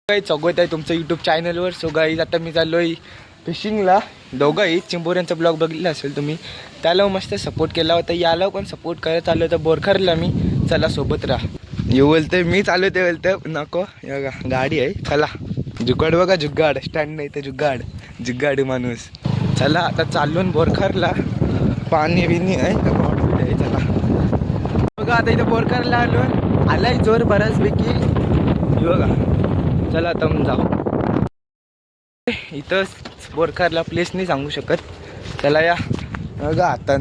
काही स्वागत आहे तुमचं यूट्यूब चॅनलवर. सो गाईज आता मी चाललोय फिशिंगला. दोघंही चिंबोऱ्यांचा ब्लॉग बघितला असेल तुम्ही, त्याला मस्त सपोर्ट केला होता. याला पण सपोर्ट करत आलो होतं बोरखरला मी. चला सोबत राहा. येऊ बोलतंय मी चालू ते बोलतं नको. गाडी आहे चला. जुगाड बघा, जुगाड स्टँड नाही तर जुगाड माणूस. चला आता चाललो बोरखरला. पाणी बिनी आहे चला बघा. आता इथं बोरखरला आलाय जोर बऱ्याचपैकी बघा. चला आता जाऊ. इथं बोरखरला प्लेस नाही सांगू शकत. चला या बघा. आता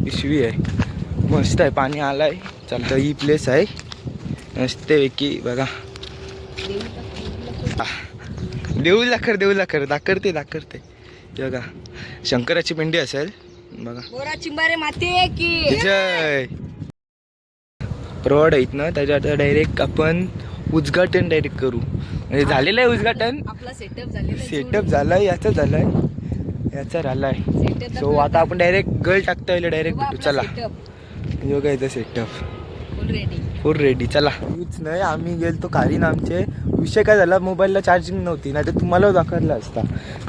पिशवी आहे मस्त आहे, पाणी आलाय. चलतं ही प्लेस आहे मस्त पैकी बघा. देऊ लाकर दाखरते बघा. शंकराची पिंडी असेल बघा. चिंबारे माते की जय प्रौढ आहेत ना, त्याच्यात डायरेक्ट आपण उद्घाटन डायरेक्ट करू. म्हणजे झालेलं आहे उद्घाटन. आपला सेटअप झालाय, याचा झालाय. सो आता आपण डायरेक्ट गळ टाकता येईल डायरेक्ट भेटू. चला योगा याचा सेटअप फुल रेडी. चला हीच नाही, आम्ही गेलतो कारण आमचे विषय काय झाला, मोबाईलला चार्जिंग नव्हती, नाही तर तुम्हाला दाखवला असता.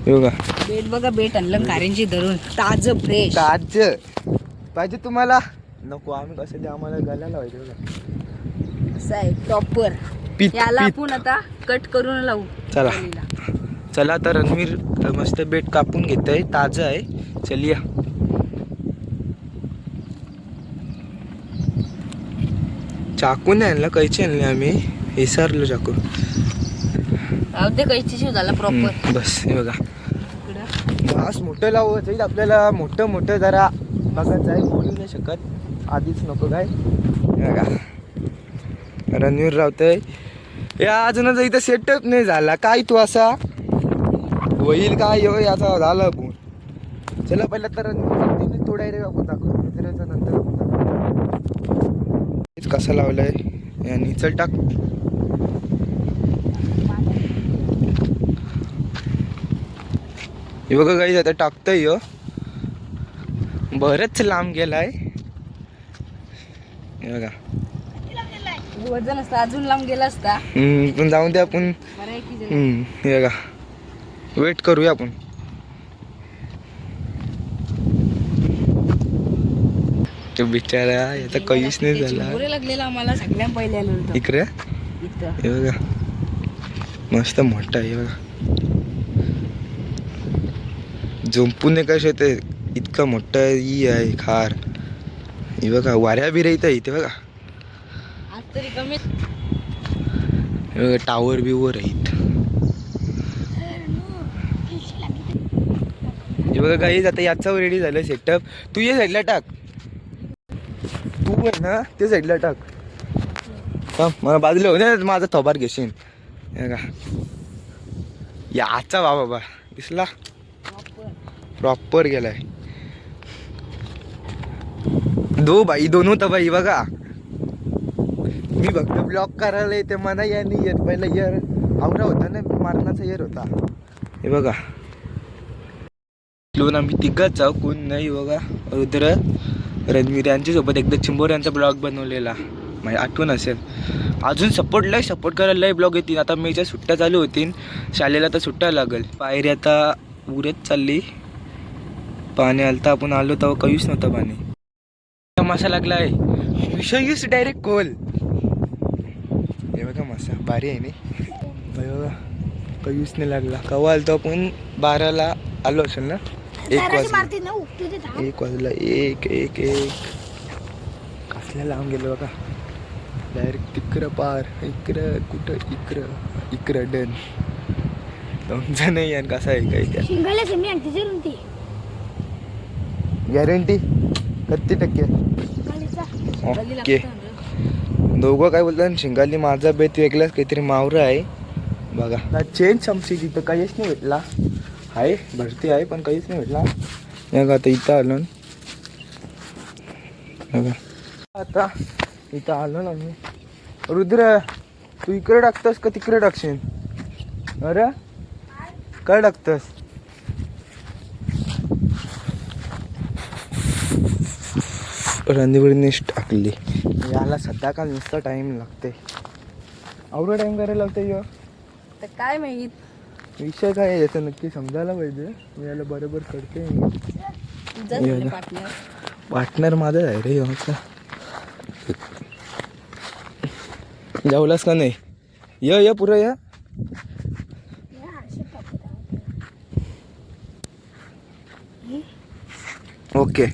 योगा बेट बघा, बेट आणलं कारेंची धरून ताज फ्रेश. ताज पाहिजे तुम्हाला? नको, आम्ही कसं ते आम्हाला गळायला पाहिजे बघा. असं आहे प्रॉपर. याला आपण आता कट करून लावू. चला तर रणवीर मस्त बेट कापून घेत आहे, ताजं आहे. चलिया चाकू नाही आणला, कैची आणली आम्ही. विसरलो चाकू. कैची शिव झाला प्रॉपर. बस हे बघा. घास मोठं लावत जाईल आपल्याला. मोठं जरा बघायचं आहे. बोलू नाही शकत आधीच नको काय. बघा रणवीर रावतय या अजूनच इथं सेटअप नाही झाला. काय तू असा होईल काय याचा झाला पण. चला पहिला तर रणवीर तो डायरेक्ट आपण दाखवतो, मित्राचा नंतर कसा लावलाय आणि चल टाक. हे बघा काही आता टाकतंय. बरंच लांब गेलाय बघा. वजन असतं अजून लांब गेला असता, पण जाऊन दे आपण. हे बघा वेट करूया आपण. तो बिचारा याचा काहीच नाही झाला. लागलेला आम्हाला सगळ्या पहिले आलो होतो इकडे. हे बघा मस्त मोठा आहे बघा. झोंपून कसे ते इतका मोठा ही आहे खार. हे बघा वाऱ्या बिऱ्या इथं इथे बघा. आज तरी कमी. हे बघा टावर बिवर आहेत. हे बघा काही आता याचा रेडी झालं सेटअप. तू ये साईडला टाक. तू आहे ना ते साईडला टाक. मला बाजूला होते माझा थोबार घेशील. हे का याचा बाबा दिसला प्रॉपर गेलाय. दोन होता बाई बघा. मी बघतो ब्लॉक करायला येते मला या नाही येत. पहिला इयर आवरा होता ना, मारणाचा इयर होता. हे बघा लोन आम्ही तिघच जाऊ, कोण नाही बघा. रुद्र रणवीर यांच्यासोबत एकदा चिंबोऱ्यांचा ब्लॉग बनवलेला, माझी आठवण असेल. अजून सपोर्ट करायला ब्लॉग येतील. आता मेच्या सुट्ट्या चालू होतील, शाळेला तर सुट्ट्या लागल. पायरी आता उरत चालली. पाणी आलता, आपण आलो तेव्हा काहीच नव्हतं पाणी. मासा लागला आहे विषयच डायरेक्ट खोल. हे बघा मासा भारी आहे नाही बघा. काहीच नाही लागला. केव्हा आलतो आपण? 12ला आलो असेल ना. 1 वाजला. एक कसल्या लांब गेलो बघा. डायरेक्ट तिकडं पार. इकडं कुठं इकडं डन. तुमचं नाही आणि कसा आहे काही त्या गॅरंटी किती टक्के? ओके. दोघं काय बोलतात शिंगाली. माझा बेत वेगळाच काहीतरी मावरा आहे बघा. चेंज आमची तिथं काहीच नाही भेटला. आहे भरती आहे पण काहीच नाही भेटला. बघा आता इथं आलो बघा. आता इथं आलो ना मी. रुद्र तू इकडे टाकतोस का तिकडे टाकशील? अरे काय टाकतोस? रणवीरनेच टाकली. याला सध्या का नुसता टाईम लागते. आवडा टाईम करायला लागतं. तर काय माहित विषय काय आहे याचा नक्की समजायला पाहिजे. मी याला बरोबर करते. तुझा पार्टनर पार्टनर माझा आहे रे आमचा. जेवलास का नाही? य पुरं या. ओके.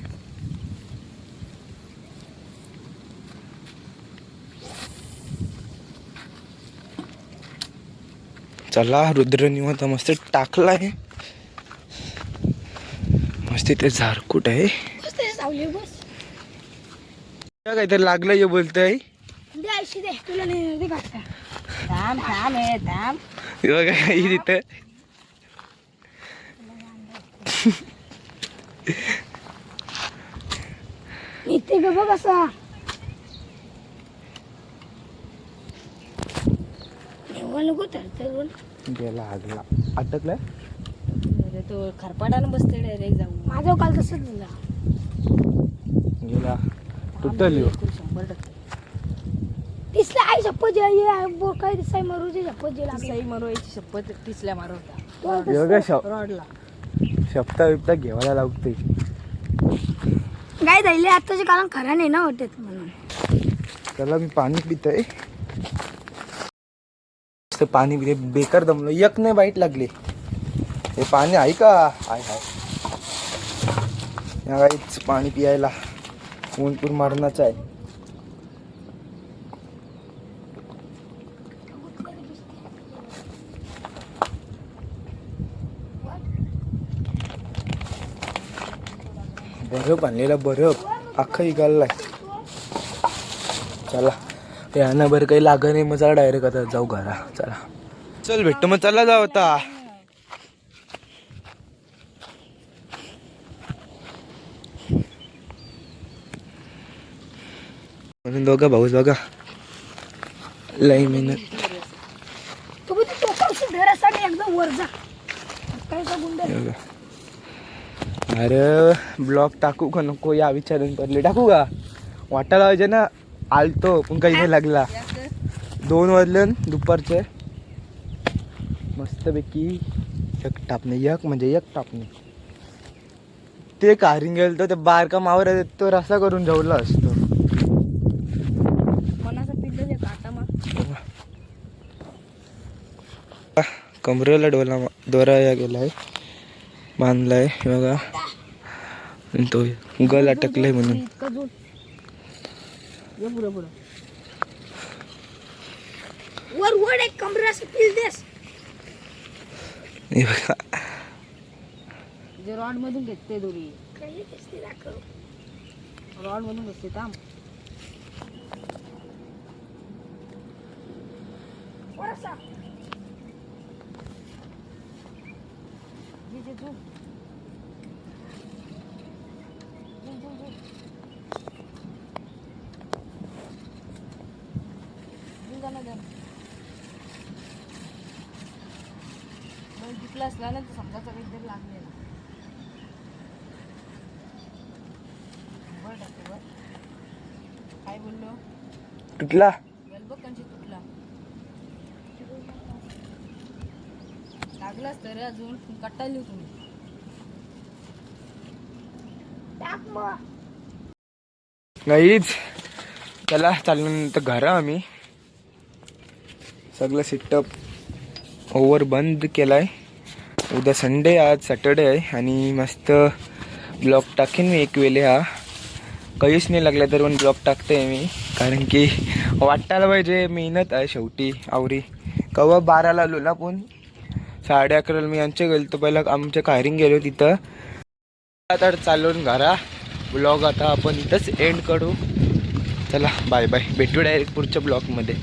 चला रुद्र निवांत मस्त टाकला आहे. मस्त इथे झारकूट आहे. काहीतरी लागलं हे बोलतय. बघा काही तिथं इथे बघ कसा गेला आगला अटकलाय. अरे तो खरपाडानं बसते डायरेक्ट जाऊन. माझं काल तसंच झालं. गेला तुटल ह्यो. 100% तिसला आई शपथ काय साई मारूची शपथ साई मारूची शपथ तिसल्या मारवता योगा रॉडला शपथा बिपता घेवायला लागते. काय जाईल आताचे कारण खरा नाही ना वाटत म्हणून. त्याला मी पाणी पितोय. पाणी पिते बेकार दमलो. एक नाही बाईट लागली. हे पाणी आहे का? हाय हाय या गाईच पाणी पियायला ऊनपूर मारणाचं आहे. बर्फ आणलेला बर्फ अख्खा इकाललाय. चला यानं बरं काही लाग नाही. मग चला डायरेक्ट आता जाऊ घरा. चला चल भेटतो मग. चला जाऊ आता. म्हणून दोघं भाऊच बघा लई मेहनत. अरे ब्लॉग टाकू का नको या विचारून पडले. टाकू का? वाटायला पाहिजे ना. आलतो पण काही नाही लागला. 2 वाजले दुपारचे. मस्तपैकी एक टापणे एक टापणे. ते कारिंग गेलं तर ते बारका मावर तो रसा करून जेवला असतो. कमरेला दोरा या गेलाय बांधलाय बघा. तो गल अटकलाय म्हणून. वर एक कमरा से पील देस. जे रॉड मधून घेते दोरी. काही दिसते दाखव. रॉड मधून घेते थांब. वरसा. जे तू. जिंकला असला ना तर समजा काहीतरी लागलेला. काय बोललो? तुटला बघ कंची तुटला. लागलाच तर अजून कट्टाली तुम्ही. नाहीच. चला चालल्यानंतर घर आम्ही सगळं सेटअप ओव्हर बंद केलाय. उद्या संडे आज सॅटर्डे आहे आणि मस्त ब्लॉग टाकेन मी एक वेळे. हा काहीच नाही लागला तर पण ब्लॉग टाकते मी. कारण की वाटायला पाहिजे. मेहनत आहे शेवटी. आवरी कवा 12ला आलो ना पण 11:30 मी यांच्या गेलो. तर पहिला आमच्या कायरिंग गेलो तिथं. आता चालून घरा. ब्लॉग आता आपण इथंच एंड करू. चला बाय बाय. भेटू डायरेक्ट पुढच्या ब्लॉगमध्ये.